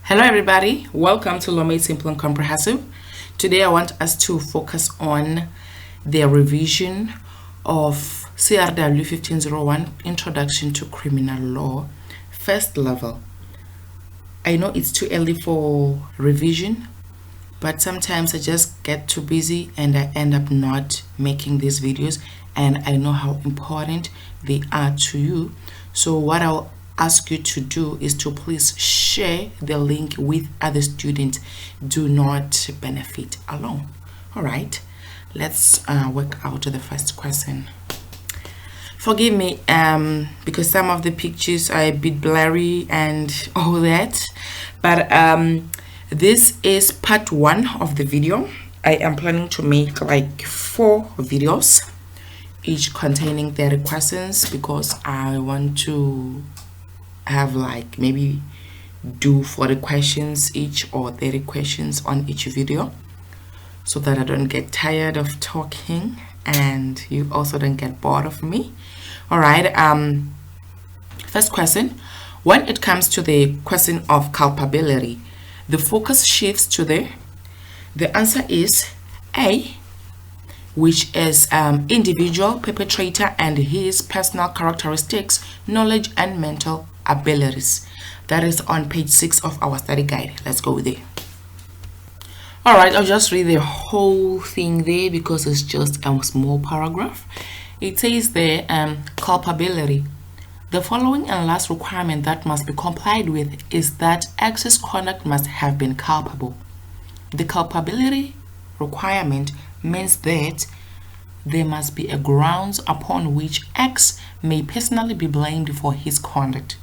Hello everybody, welcome to Law Made Simple and Comprehensive. Today I want us to focus on the revision of CRW1501, Introduction to Criminal Law, first level. I know it's too early for revision, but sometimes I just get too busy and I end up not making these videos, and I know how important they are to you. So what I'll ask you to do is to please share the link with other students. Do not benefit alone. All right, let's work out the first question. Forgive me because some of the pictures are a bit blurry and all that, but this is part 1 of the video. I am planning to make like 4 videos, each containing 30 questions, because I want to have like maybe do 40 questions each or 30 questions on each video, so that I don't get tired of talking and you also don't get bored of me. All right, first question. When it comes to the question of culpability, the focus shifts to the answer is A, which is individual perpetrator and his personal characteristics, knowledge and mental abilities. That is on page 6 of our study guide. Let's go there. All right, I'll just read the whole thing there because it's just a small paragraph. It says there, culpability. The following and last requirement that must be complied with is that X's conduct must have been culpable. The culpability requirement means that there must be a grounds upon which X may personally be blamed for his conduct.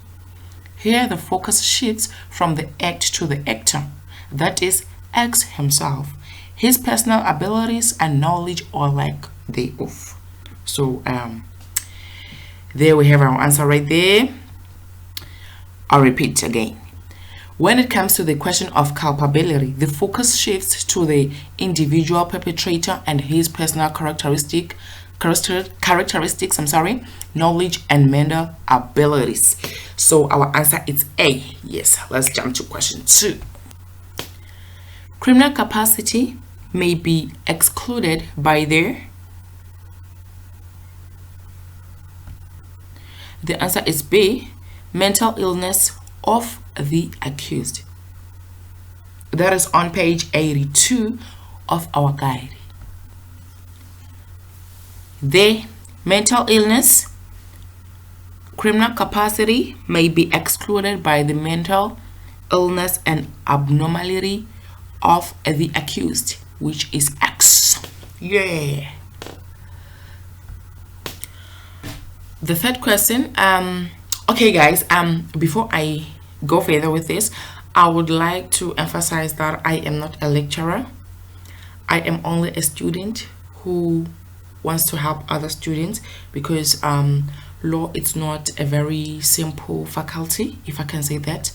Here the focus shifts from the act to the actor, that is X himself. His personal abilities and knowledge or lack thereof. So there we have our answer right there. I'll repeat again. When it comes to the question of culpability, the focus shifts to the individual perpetrator and his personal characteristics, knowledge and mental abilities. So our answer is A. Yes, let's jump to question 2. Criminal capacity may be excluded by the answer is B, mental illness of the accused. That is on page 82 of our guide. The mental illness, criminal capacity may be excluded by the mental illness and abnormality of the accused, which is X. Yeah. The third question, okay guys, before I go further with this, I would like to emphasize that I am not a lecturer. I am only a student who wants to help other students, because law is not a very simple faculty, if I can say that,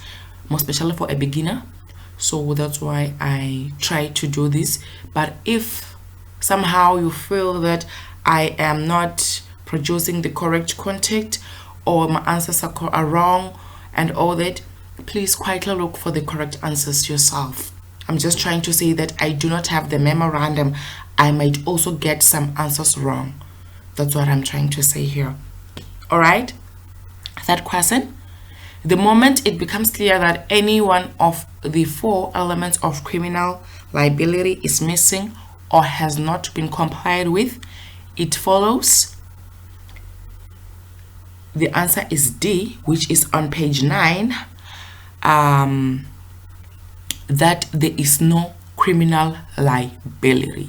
more especially for a beginner. So that's why I try to do this. But if somehow you feel that I am not producing the correct content, or my answers are wrong and all that, please quietly look for the correct answers yourself. I'm just trying to say that I do not have the memorandum. I might also get some answers wrong. That's what I'm trying to say here. All right, third question. The moment it becomes clear that any one of the 4 elements of criminal liability is missing or has not been complied with, it follows. The answer is D, which is on page 9, that there is no criminal liability.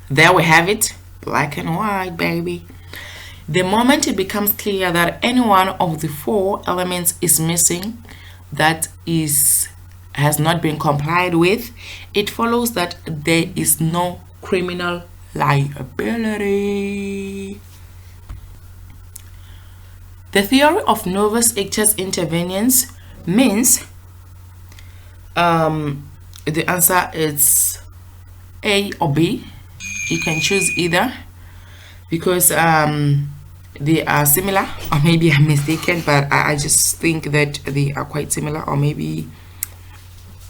There we have it, black and white, baby. The moment it becomes clear that any one of the 4 elements is missing, that has not been complied with, it follows that there is no criminal liability. The theory of novus ictus interveniens means the answer is A or B. You can choose either, because they are similar, or maybe I'm mistaken, but I just think that they are quite similar, or maybe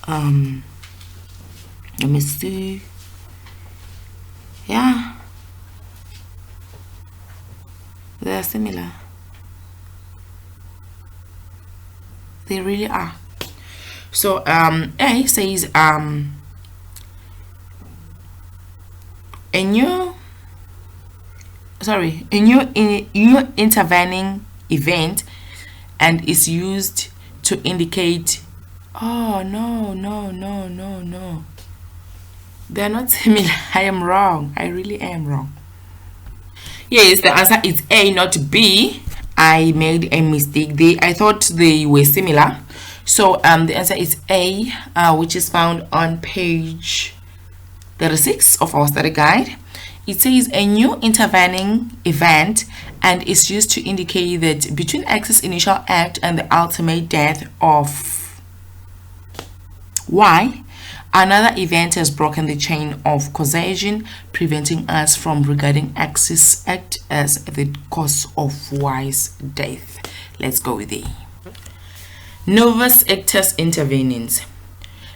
let me see. Yeah, they are similar. They really are. So A says a new intervening event and is used to indicate. Oh, no, they're not similar. I am wrong. I really am wrong. Yes, the answer is A, not B. I made a mistake. I thought they were similar. So the answer is A, which is found on page 36 of our study guide. It says a new intervening event and is used to indicate that between X's initial act and the ultimate death of Y, another event has broken the chain of causation, preventing us from regarding X's act as the cause of Y's death. Let's go with it. Novus actus intervenens.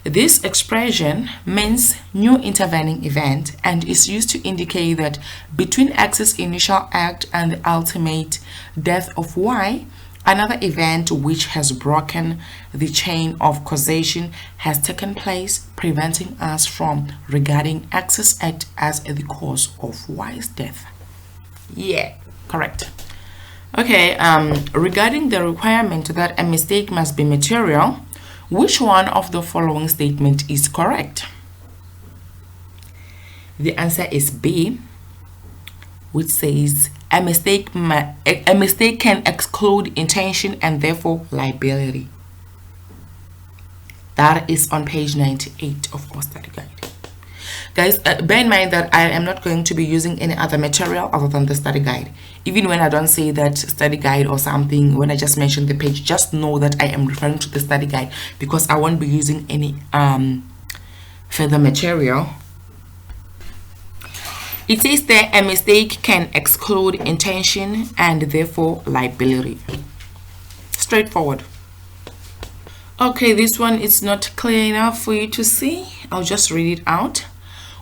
This expression means new intervening event and is used to indicate that between X's initial act and the ultimate death of Y, another event which has broken the chain of causation has taken place, preventing us from regarding X's act as the cause of Y's death. Yeah, correct. Okay, regarding the requirement that a mistake must be material, which one of the following statement is correct? The answer is B, which says a mistake can exclude intention and therefore liability. That is on page 98 of our study guide. Guys, bear in mind that I am not going to be using any other material other than the study guide. Even when I don't say that study guide or something, when I just mention the page, just know that I am referring to the study guide because I won't be using any further material. It says that a mistake can exclude intention and therefore liability. Straightforward. Okay, this one is not clear enough for you to see. I'll just read it out.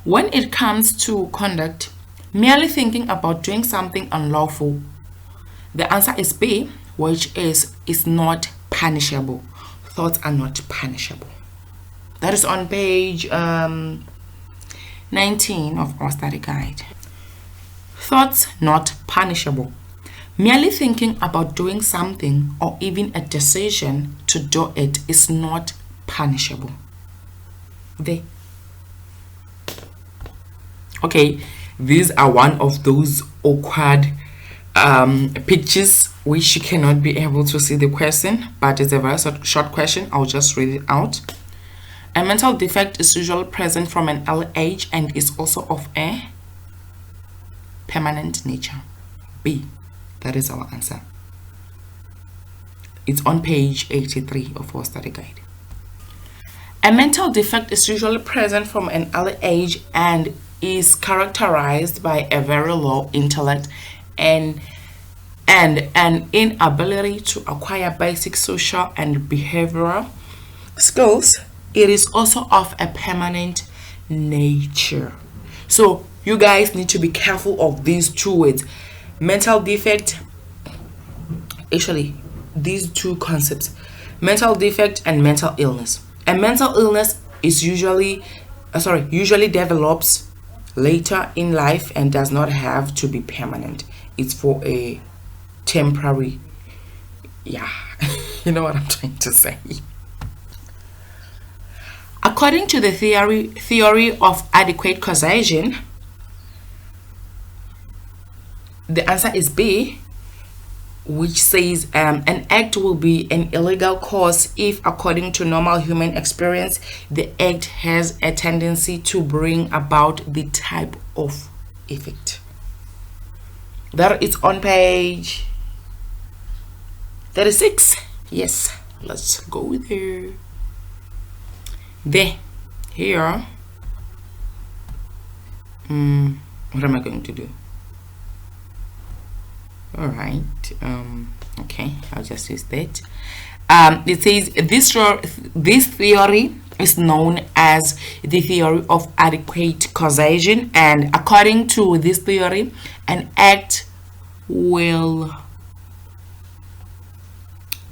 When it comes to conduct, merely thinking about doing something unlawful, the answer is B, which is not punishable. Thoughts are not punishable. That is on page 19 of our study guide. Thoughts not punishable. Merely thinking about doing something or even a decision to do it is not punishable. Okay, these are one of those awkward pictures which you cannot be able to see the question, but it's a very short question. I'll just read it out. A mental defect is usually present from an early age and is also of a permanent nature. B, that is our answer. It's on page 83 of our study guide. A mental defect is usually present from an early age and is characterized by a very low intellect and an inability to acquire basic social and behavioral skills. It is also of a permanent nature. So you guys need to be careful of these two words, mental defect. Actually, these two concepts, mental defect and mental illness. A mental illness is usually develops later in life and does not have to be permanent. It's for a temporary, yeah. You know what I'm trying to say. According to the theory of adequate causation, the answer is B, which says an act will be an illegal cause if, according to normal human experience, the act has a tendency to bring about the type of effect. That is on page 36. Yes, let's go there. Here. What am I going to do? All right. Okay, I'll just use that. It says this theory is known as the theory of adequate causation, and according to this theory, an act will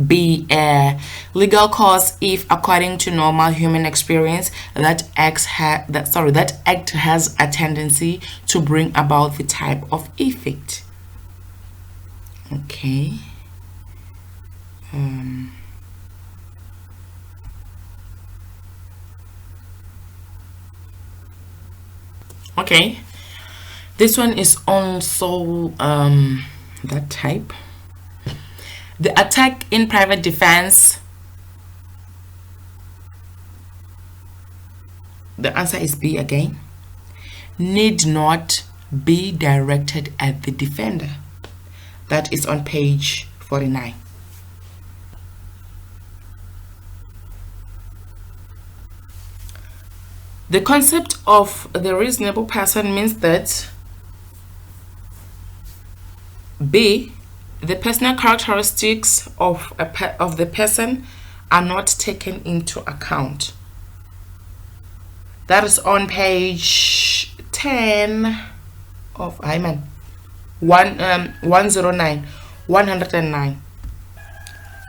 be a legal cause if, according to normal human experience, that act has a tendency to bring about the type of effect. Okay. Okay, this one is also that type. The attack in private defense, the answer is B again, need not be directed at the defender. That is on page 49. The concept of the reasonable person means that B, the personal characteristics of the person are not taken into account. That is on page 10 of 109.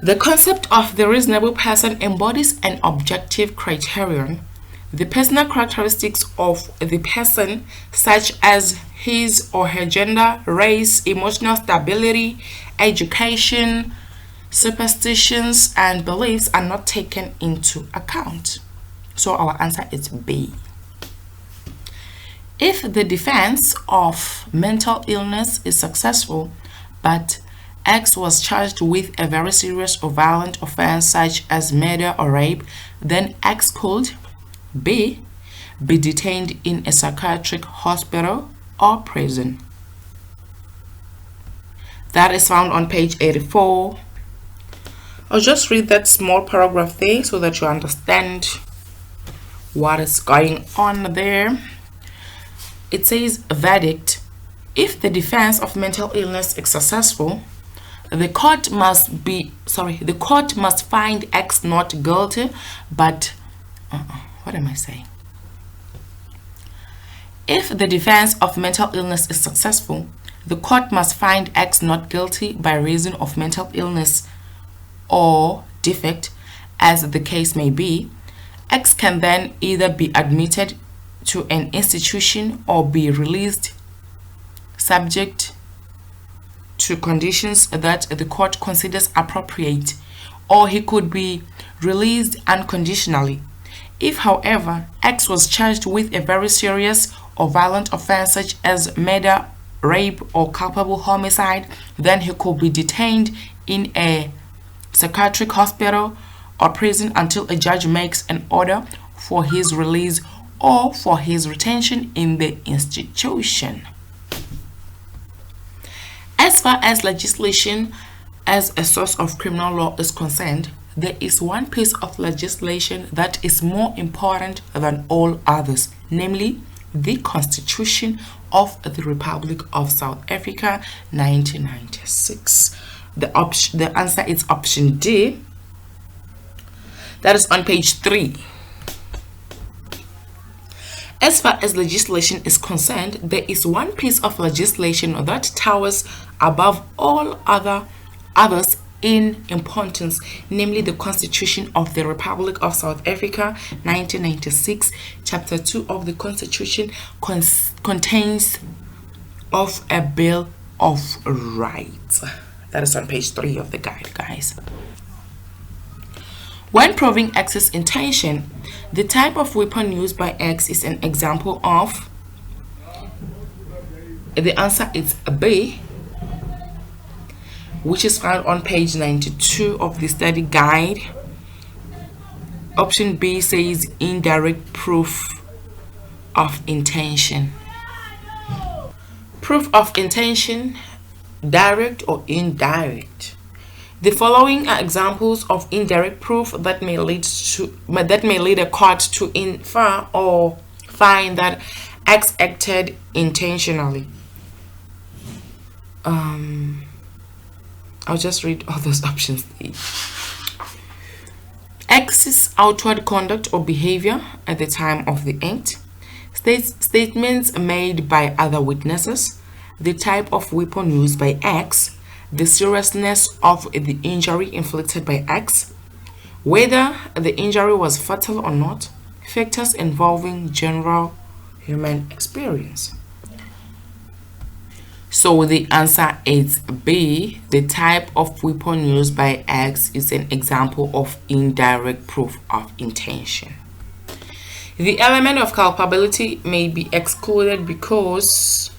The concept of the reasonable person embodies an objective criterion. The personal characteristics of the person, such as his or her gender, race, emotional stability, education, superstitions, and beliefs, are not taken into account. So our answer is B. If the defense of mental illness is successful, but X was charged with a very serious or violent offense such as murder or rape, then X could B, be detained in a psychiatric hospital or prison. That is found on page 84. I'll just read that small paragraph there so that you understand what is going on there. It says, verdict. If the defense of mental illness is successful, the court must find X not guilty, but what am I saying? If the defense of mental illness is successful, the court must find X not guilty by reason of mental illness or defect, as the case may be. X can then either be admitted to an institution or be released, subject to conditions that the court considers appropriate, or he could be released unconditionally. If, however, X was charged with a very serious or violent offense such as murder, rape, or culpable homicide, then he could be detained in a psychiatric hospital or prison until a judge makes an order for his release or for his retention in the institution. As far as legislation as a source of criminal law is concerned, there is one piece of legislation that is more important than all others, namely the Constitution of the Republic of South Africa, 1996. The answer is option D. That is on page 3. As far as legislation is concerned, there is one piece of legislation that towers above all others in importance, namely the Constitution of the Republic of South Africa, 1996. Chapter 2 of the Constitution contains of a Bill of Rights. That is on page 3 of the guide, guys. When proving X's intention, the type of weapon used by X is an example of, the answer is B, which is found on page 92 of the study guide. Option B says indirect proof of intention. Proof of intention, direct or indirect. The following are examples of indirect proof that may lead a court to infer or find that X acted intentionally. I'll just read all those options. X's outward conduct or behavior at the time of the act. Statements made by other witnesses. The type of weapon used by X. The seriousness of the injury inflicted by X. Whether the injury was fatal or not. Factors involving general human experience. So the answer is B. The type of weapon used by X is an example of indirect proof of intention. The element of culpability may be excluded because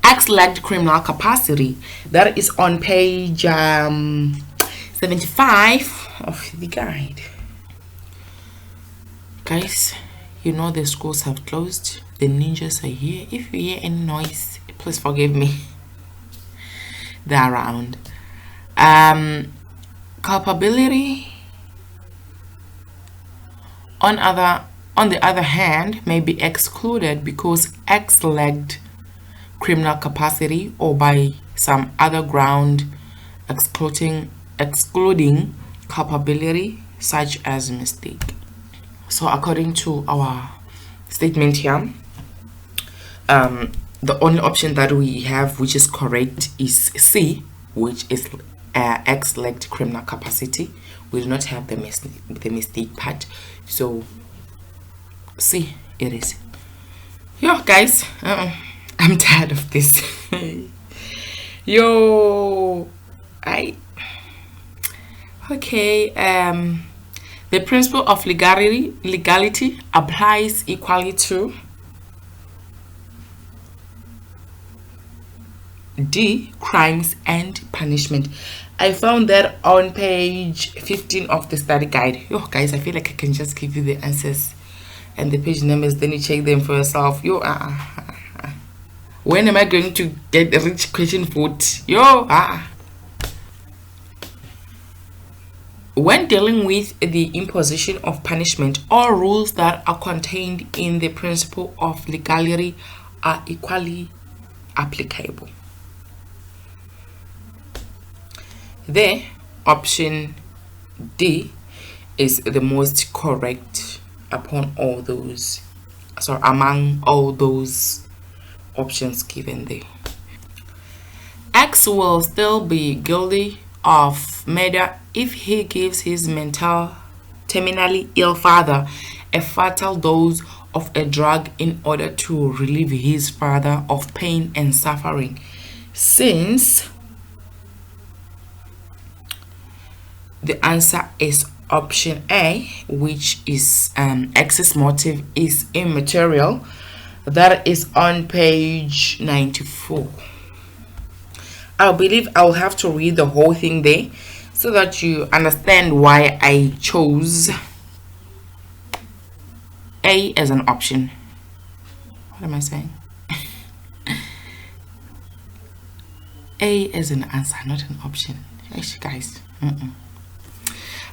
X lacked criminal capacity. That is on page 75 of the guide. Guys, you know the schools have closed. The ninjas are here. If you hear any noise, please forgive me. They're around. Culpability, on the other hand, may be excluded because X lacked criminal capacity or by some other ground excluding culpability, such as mistake. So according to our statement here, the only option that we have which is correct is C, which is X lacked criminal capacity. We do not have the mistake part, so C it is. Yo guys, I'm tired of this. The principle of legality applies equally to D, crimes and punishment. I found that on page 15 of the study guide. Yo guys, I feel like I can just give you the answers and the page numbers, then you check them for yourself. When am I going to get a rich question food? When dealing with the imposition of punishment, all rules that are contained in the principle of legality are equally applicable. The option D is the most correct among all those options given there. X will still be guilty of murder if he gives his terminally ill father a fatal dose of a drug in order to relieve his father of pain and suffering, since the answer is option A, which is X's motive is immaterial. That is on page 94. I believe I'll have to read the whole thing there so that you understand why I chose A as an option. What am I saying? A as an answer, not an option. Actually, guys.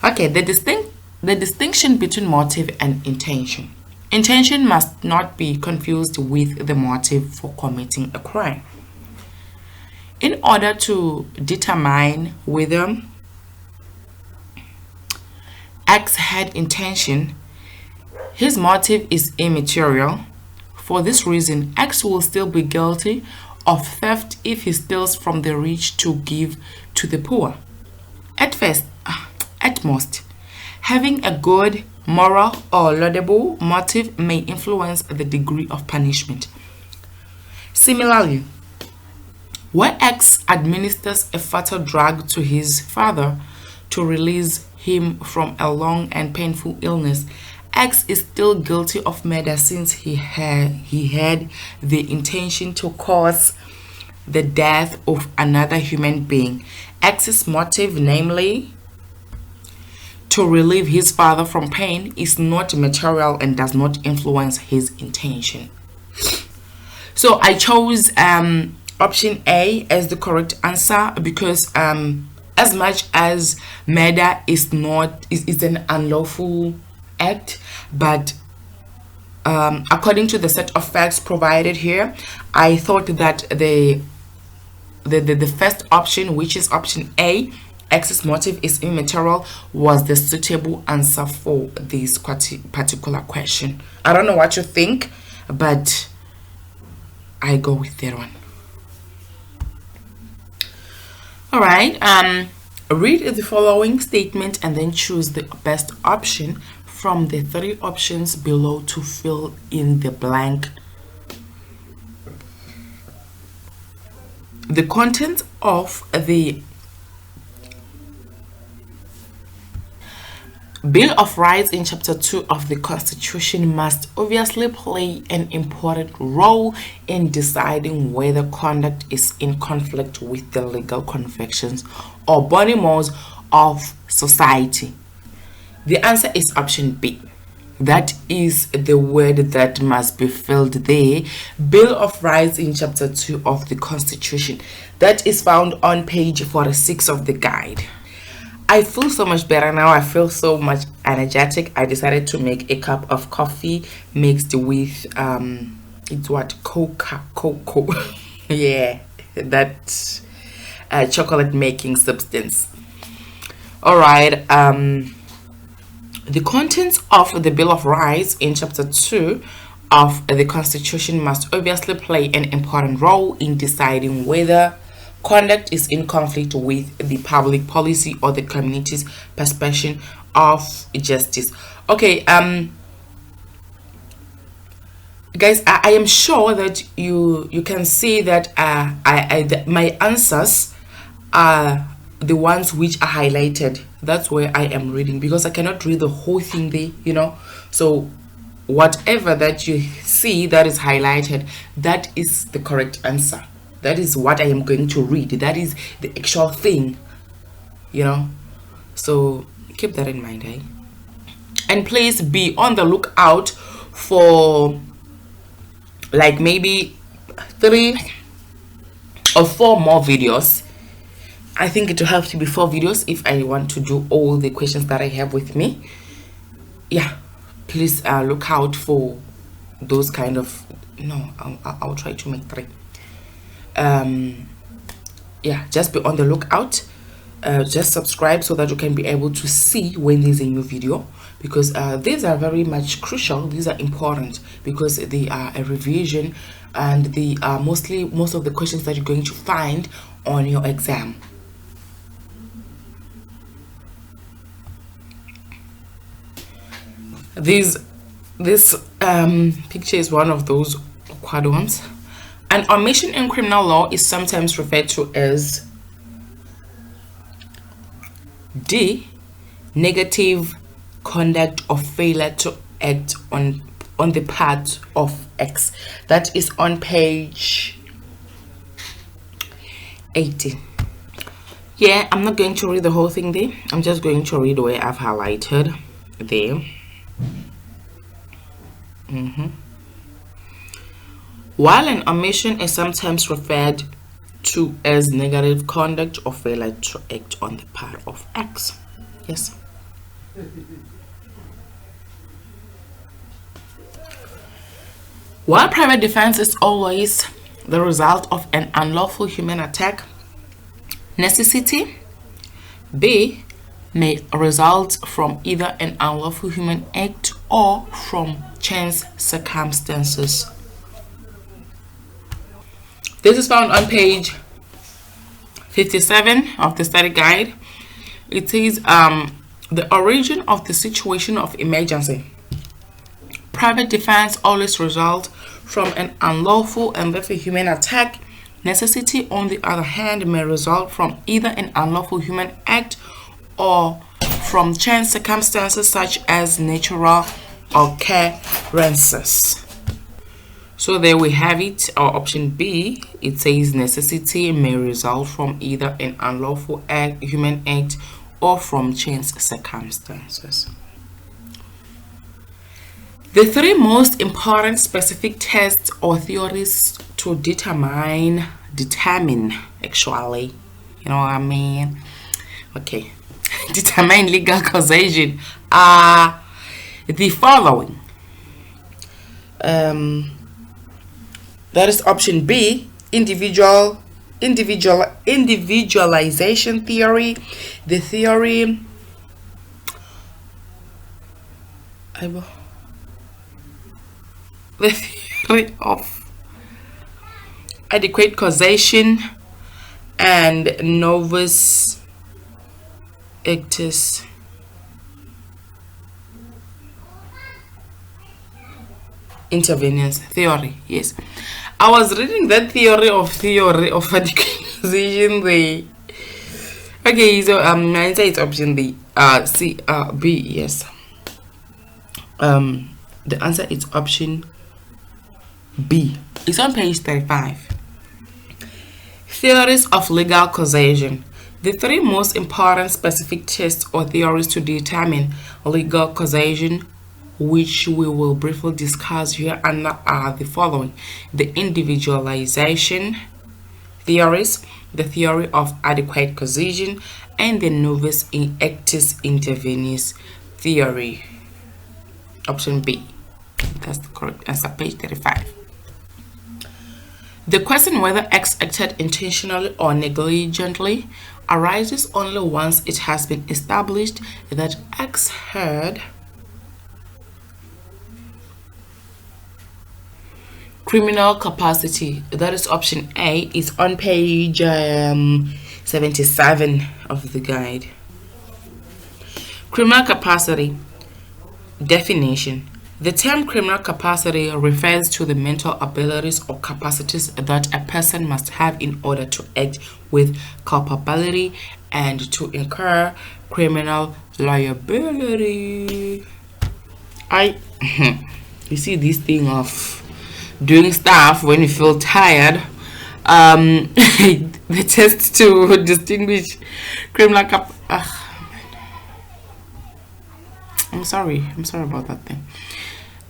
Okay, the distinction between motive and intention. Intention must not be confused with the motive for committing a crime. In order to determine whether X had intention, his motive is immaterial. For this reason, X will still be guilty of theft if he steals from the rich to give to the poor. At most, having a good, moral, or laudable motive may influence the degree of punishment. Similarly, when X administers a fatal drug to his father to release him from a long and painful illness, X is still guilty of murder since he had the intention to cause the death of another human being. X's motive, namely to relieve his father from pain, is not material and does not influence his intention. So I chose option A as the correct answer because as much as murder is an unlawful act, but according to the set of facts provided here, I thought that the the first option, which is option A, X's motive is immaterial, was the suitable answer for this particular question. I don't know what you think, but I go with that one. All right. Read the following statement and then choose the best option from the 3 options below to fill in the blank. The content of the Bill of Rights in Chapter 2 of the Constitution must obviously play an important role in deciding whether conduct is in conflict with the legal convictions or body laws of society. The answer is option B. That is the word that must be filled there. Bill of Rights in Chapter 2 of the Constitution. That is found on page 46 of the guide. I feel so much better now. I feel so much energetic. I decided to make a cup of coffee mixed with it's what, cocoa. Yeah, that chocolate making substance. All right. The contents of the Bill of Rights in Chapter 2 of the Constitution must obviously play an important role in deciding whether conduct is in conflict with the public policy or the community's perception of justice. Okay, guys, I am sure that you can see that my answers are the ones which are highlighted. That's where I am reading, because I cannot read the whole thing there, you know. So whatever that you see that is highlighted, that is the correct answer. That is what I am going to read. That is the actual thing, you know. So keep that in mind, eh? And please be on the lookout for like maybe 3 or 4 more videos. I think it will have to be 4 videos if I want to do all the questions that I have with me. Yeah, please look out for those kind of, no, I'll try to make 3. Yeah, just be on the lookout. Just subscribe so that you can be able to see when there's a new video, because these are very much crucial. These are important because they are a revision, and they are most of the questions that you're going to find on your exam. This picture is one of those awkward ones. An omission in criminal law is sometimes referred to as D, negative conduct or failure to act on the part of X. That is on page 80. Yeah, I'm not going to read the whole thing there. I'm just going to read where I've highlighted there. While an omission is sometimes referred to as negative conduct or failure to act on the part of X. Yes. While private defense is always the result of an unlawful human attack, necessity B may result from either an unlawful human act or from chance circumstances. This is found on page 57 of the study guide. It says the origin of the situation of emergency. Private defense always results from an unlawful and therefore human attack. Necessity, on the other hand, may result from either an unlawful human act or from chance circumstances such as natural occurrences. So there we have it. Our option B, it says necessity may result from either an unlawful human act or from chance circumstances. The 3 most important specific tests or theories to determine actually, you know what I mean? Okay. Determine legal causation are the following. That is option B, individual individualization theory, the theory of adequate causation, and novus actus intervenience theory. Yes, I was reading that theory of adequate causation. Okay, so my answer is option B. B. Yes. The answer is option B. It's on page 35. Theories of legal causation. The three most important specific tests or theories to determine legal causation, which we will briefly discuss here under, are the following: the individualization theories, the theory of adequate causation, and the novus actus intervenience theory. Option B. That's the correct answer, page 35. The question whether X acted intentionally or negligently arises only once it has been established that X had criminal capacity. That is option A. Is on page 77 of the guide. Criminal capacity definition. The term criminal capacity refers to the mental abilities or capacities that a person must have in order to act with culpability and to incur criminal liability. You see this thing of doing stuff when you feel tired. The test to distinguish criminal I'm sorry about that thing.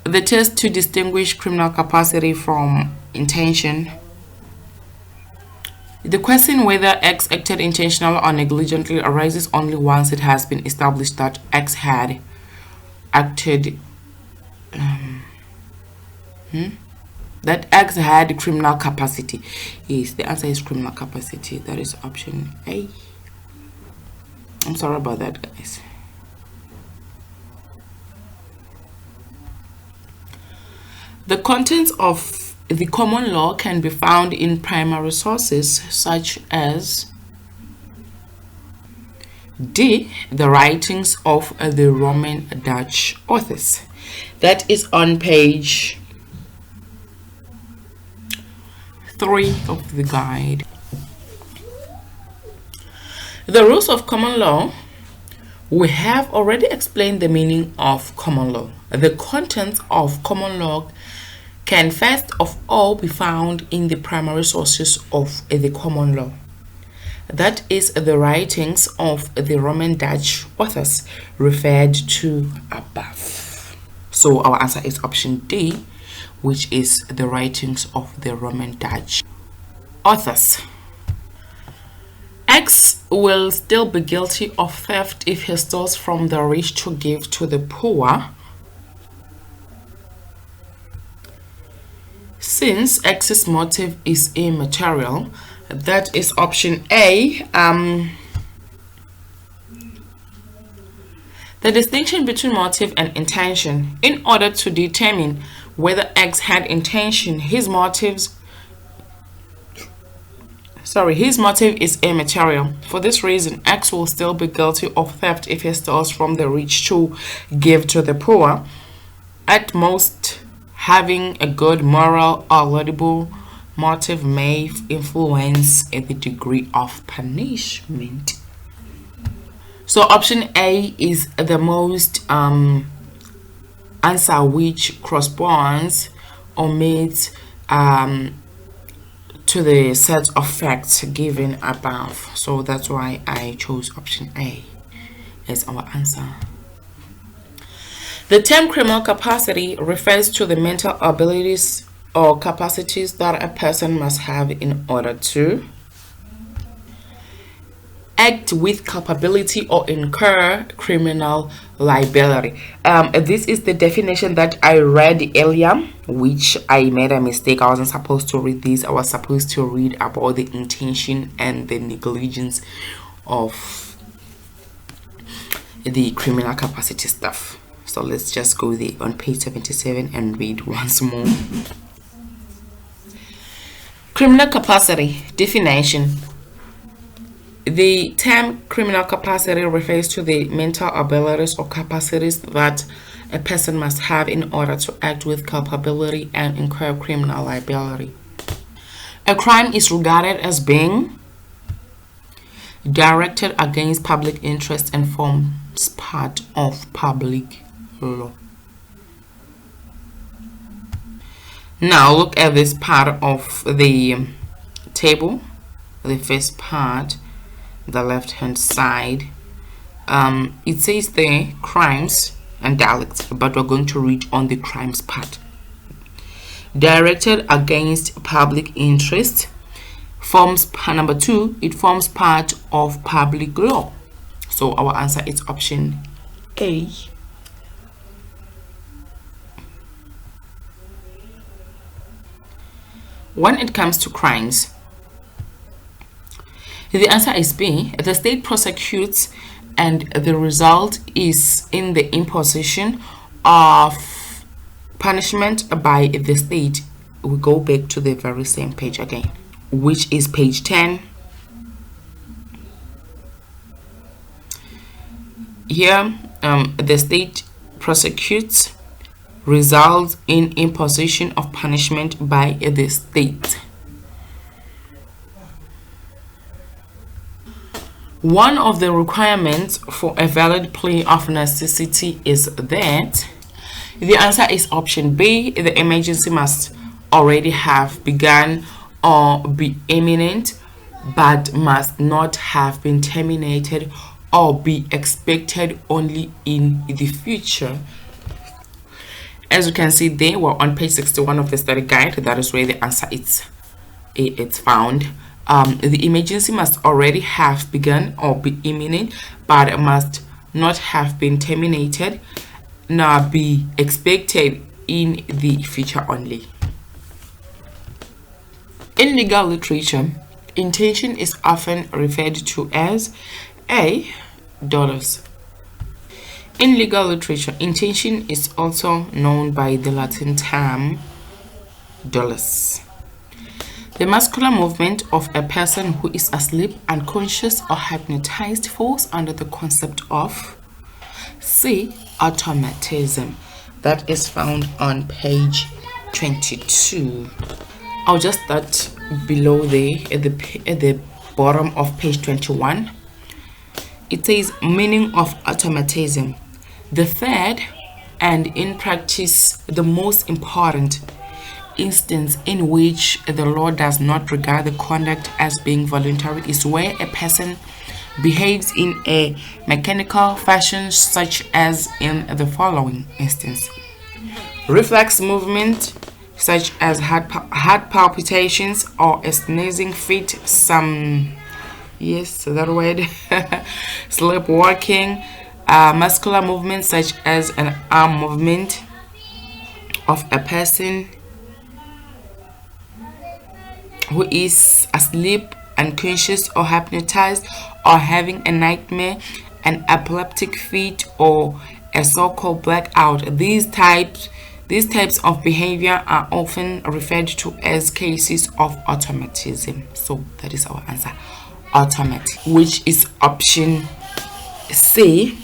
The test to distinguish criminal capacity from intention. The question whether X acted intentionally or negligently arises only once it has been established that X had acted that X had criminal capacity. Yes, the answer is criminal capacity. That is option A. I'm sorry about that, guys. The contents of the common law can be found in primary sources such as D. The writings of the Roman Dutch authors. That is on page 3 of the guide. The rules of common law. We have already explained the meaning of common law. The contents of common law can first of all be found in the primary sources of the common law. That is the writings of the Roman Dutch authors referred to above. So our answer is option D, which is the writings of the Roman Dutch authors. X will still be guilty of theft if he steals from the rich to give to the poor, since X's motive is immaterial. That is option A. The distinction between motive and intention. In order to determine whether X had intention, his motive is immaterial. For this reason, X will still be guilty of theft if he steals from the rich to give to the poor. At most, having a good moral or laudable motive may influence the degree of punishment. So option A is the most answer which corresponds or meets to the set of facts given above. So that's why I chose option A as our answer. The term criminal capacity refers to the mental abilities or capacities that a person must have in order to act with culpability or incur criminal liability. This is the definition that I read earlier, which I made a mistake. I wasn't supposed to read this. I was supposed to read about the intention and the negligence of the criminal capacity stuff. So let's just go there on page 77 and read once more. Criminal capacity definition. The term criminal capacity refers to the mental abilities or capacities that a person must have in order to act with culpability and incur criminal liability. A crime is regarded as being directed against public interest and forms part of public law. Now look at this part of the table, the first part, the left hand side. It says there crimes and delicts, but we're going to read on the crimes part. Directed against public interest forms number 2, it forms part of public law. So our answer is option A. When it comes to crimes, the answer is B. The state prosecutes and the result is in the imposition of punishment by the state. We go back to the very same page again, which is page 10. Here, the state prosecutes, results in imposition of punishment by the state. One of the requirements for a valid plea of necessity is that the answer is option B. The emergency must already have begun or be imminent, but must not have been terminated or be expected only in the future. As you can see there, we're on page 61 of the study guide. That is where the answer is it's found. The emergency must already have begun or be imminent, but it must not have been terminated nor be expected in the future only. In legal literature, intention is often referred to as A. Dolus. In legal literature, intention is also known by the Latin term dolus. The muscular movement of a person who is asleep, unconscious, or hypnotized falls under the concept of C. Automatism. That is found on page 22. I'll just start below there at the bottom of page 21. It says meaning of automatism. The third, and in practice the most important, instance in which the law does not regard the conduct as being voluntary is where a person behaves in a mechanical fashion, such as in the following instance: reflex movement, such as heart palpitations or a sneezing fit, sleepwalking, muscular movement, such as an arm movement of a person who is asleep, unconscious, or hypnotized, or having a nightmare, an epileptic fit, or a so-called blackout. These types of behavior are often referred to as cases of automatism. So that is our answer, automatic, which is option C,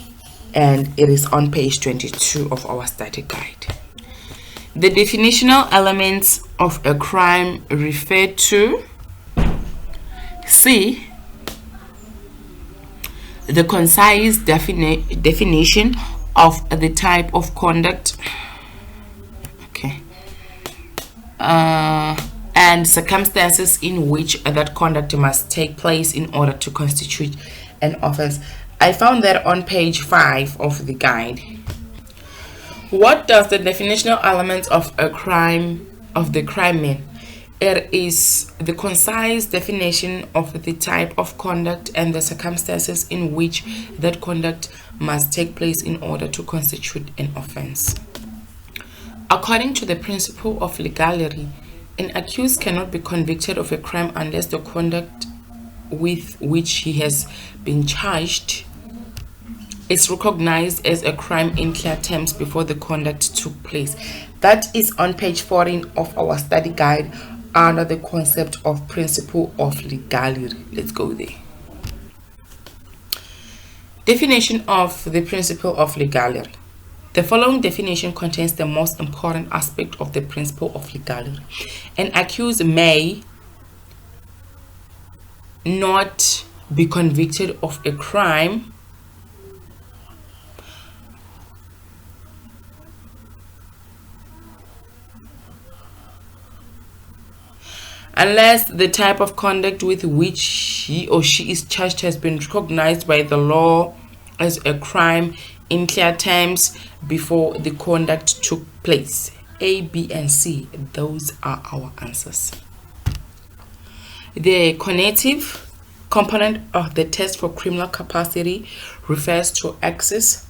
and it is on page 22 of our study guide. The definitional elements of a crime refer to C. The concise definition of the type of conduct, and circumstances in which that conduct must take place in order to constitute an offense. I found that on page 5 of the guide. What does the definitional elements of a crime mean? It is the concise definition of the type of conduct and the circumstances in which that conduct must take place in order to constitute an offense. According to the principle of legality, an accused cannot be convicted of a crime unless the conduct with which he has been charged is recognized as a crime in clear terms before the conduct took place. That is on page 14 of our study guide under the concept of principle of legality. Let's go there. Definition of the principle of legality. The following definition contains the most important aspect of the principle of legality. An accused may not be convicted of a crime unless the type of conduct with which he or she is charged has been recognized by the law as a crime in clear terms before the conduct took place. A, B, and C, those are our answers. The cognitive component of the test for criminal capacity refers to access.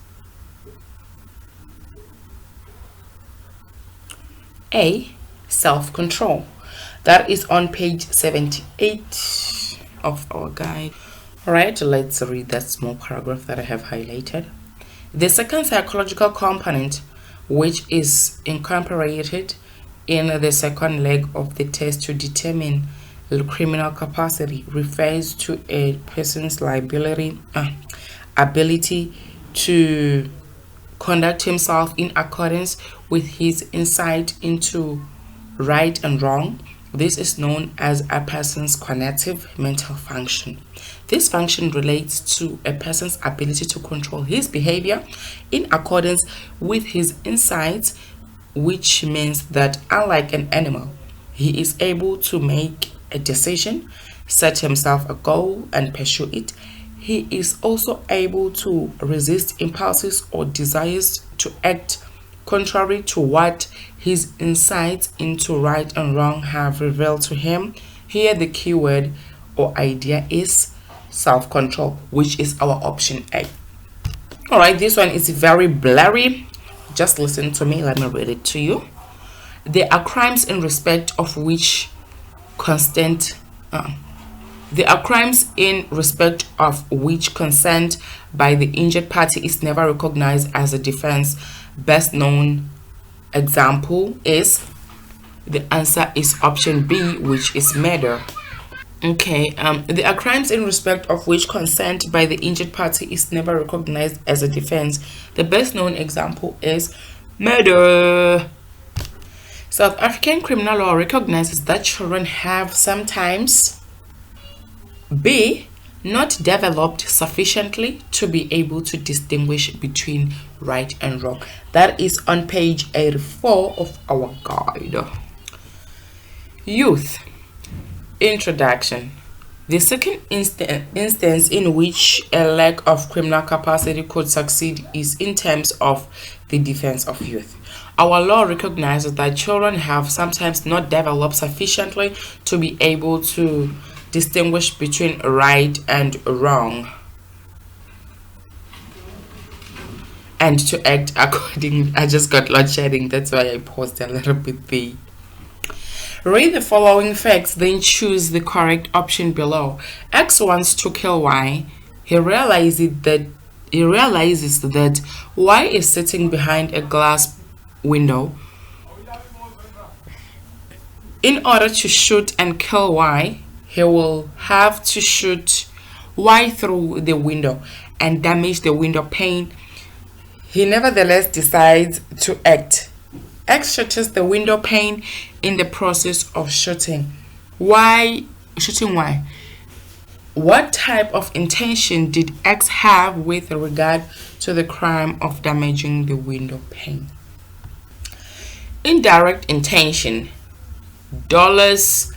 A, self-control. That is on page 78 of our guide. Alright, let's read that small paragraph that I have highlighted. The second psychological component, which is incorporated in the second leg of the test to determine the criminal capacity, refers to a person's ability to conduct himself in accordance with his insight into right and wrong. This is known as a person's cognitive mental function. This function relates to a person's ability to control his behavior in accordance with his insights, which means that unlike an animal, he is able to make a decision, set himself a goal, and pursue it. He is also able to resist impulses or desires to act contrary to what his insights into right and wrong have revealed to him. Here the keyword or idea is self-control, which is our option A. Alright, this one is very blurry. Just listen to me. Let me read it to you. There are crimes in respect of which consent by the injured party is never recognized as a defense. Best known example is, the answer is option B, which is murder. Okay, there are crimes in respect of which consent by the injured party is never recognized as a defense. The best known example is murder. South African criminal law recognizes that children have sometimes B, not developed sufficiently to be able to distinguish between right and wrong. That is on page 84 of our guide. Youth. Introduction. The second instance in which a lack of criminal capacity could succeed is in terms of the defense of youth. Our law recognizes that children have sometimes not developed sufficiently to be able to distinguish between right and wrong and to act according. I just got load shedding, that's why I paused a little bit there. Read the following facts, then choose the correct option below. X wants to kill Y. He realizes that Y is sitting behind a glass window. In order to shoot and kill Y, he will have to shoot Y through the window and damage the window pane. He nevertheless decides to act. X shatters the window pane in the process of shooting Y. What type of intention did X have with regard to the crime of damaging the window pane? Indirect intention. Dollars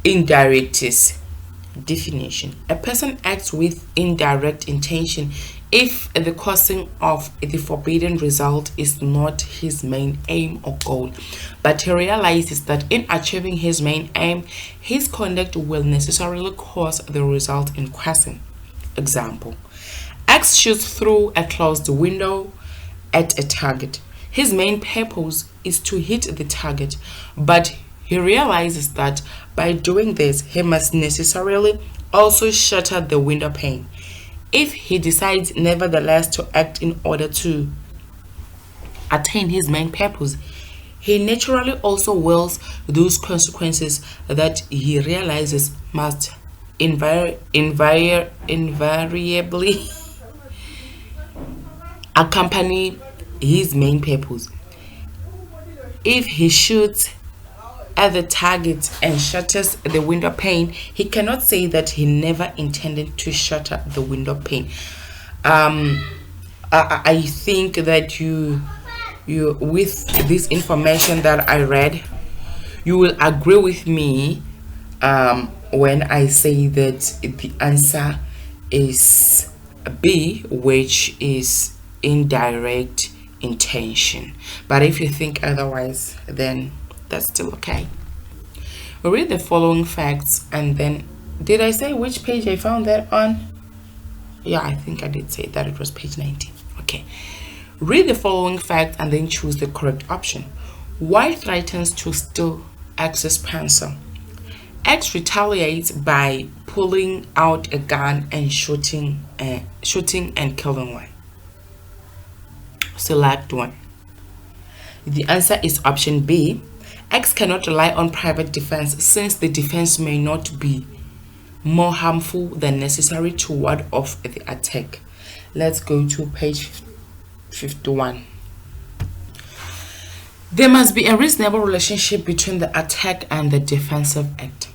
indirectus. Definition. A person acts with indirect intention if the causing of the forbidden result is not his main aim or goal, but he realizes that in achieving his main aim, his conduct will necessarily cause the result in question. Example: X shoots through a closed window at a target. His main purpose is to hit the target, but he realizes that by doing this, he must necessarily also shatter the window pane. If he decides nevertheless to act in order to attain his main purpose, he naturally also wills those consequences that he realizes must invariably accompany his main purpose. If he shoots at the target and shatters the window pane, he cannot say that he never intended to shatter the window pane. I think that you with this information that I read, you will agree with me when I say that the answer is B, which is indirect intention. But if you think otherwise, then that's still okay. Read the following facts and then, did I say which page I found that on? Yeah, I think I did say that it was page 19. Okay. Read the following facts and then choose the correct option. Y threatens to steal X's pencil. X retaliates by pulling out a gun and shooting and killing Y. Select one. The answer is option B. X cannot rely on private defense since the defense may not be more harmful than necessary to ward off the attack. Let's go to page 51. There must be a reasonable relationship between the attack and the defensive act.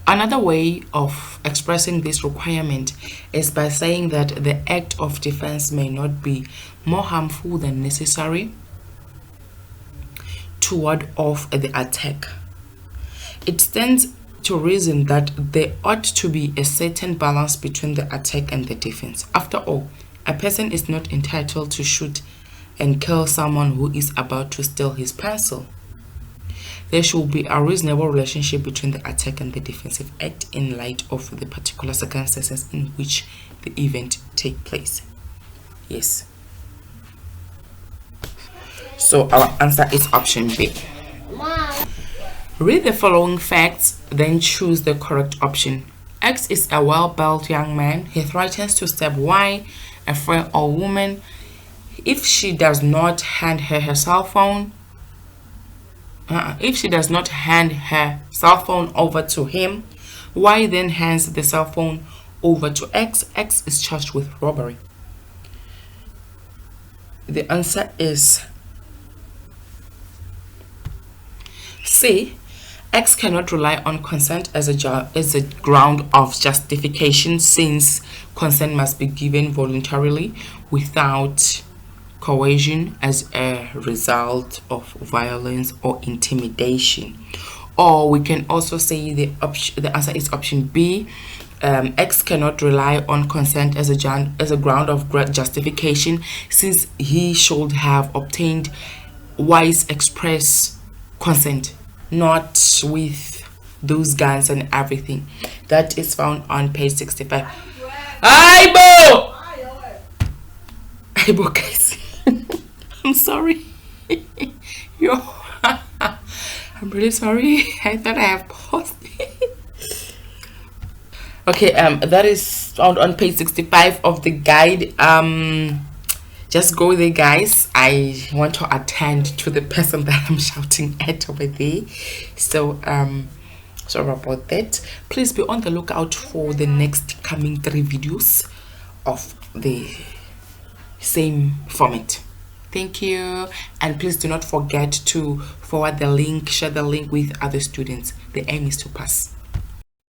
Another way of expressing this requirement is by saying that the act of defense may not be more harmful than necessary to ward off the attack. It stands to reason that there ought to be a certain balance between the attack and the defense. After all, a person is not entitled to shoot and kill someone who is about to steal his pencil. There should be a reasonable relationship between the attack and the defensive act in light of the particular circumstances in which the event takes place. Yes. So our answer is option B. Read the following facts, then choose the correct option. X is a well-built young man. He threatens to stab Y, a friend or woman, if she does not hand her cell phone. If she does not hand her cell phone over to him, Y then hands the cell phone over to X. X is charged with robbery. The answer is C. X cannot rely on consent as a ground of justification, since consent must be given voluntarily without coercion as a result of violence or intimidation. Or we can also say the answer is option B. X cannot rely on consent as a ground of justification, since he should have obtained Y's express consent, not with those guns and everything. That is found on page 65. Aibo! Aibo, guys. I'm sorry. Yo, I'm really sorry. I thought I have paused. Okay, that is found on page 65 of the guide. Just go there, guys. I want to attend to the person that I'm shouting at over there. So sorry about that. Please be on the lookout for the next coming 3 videos of the same format. Thank you, and please do not forget to forward the link, share the link with other students. The aim is to pass.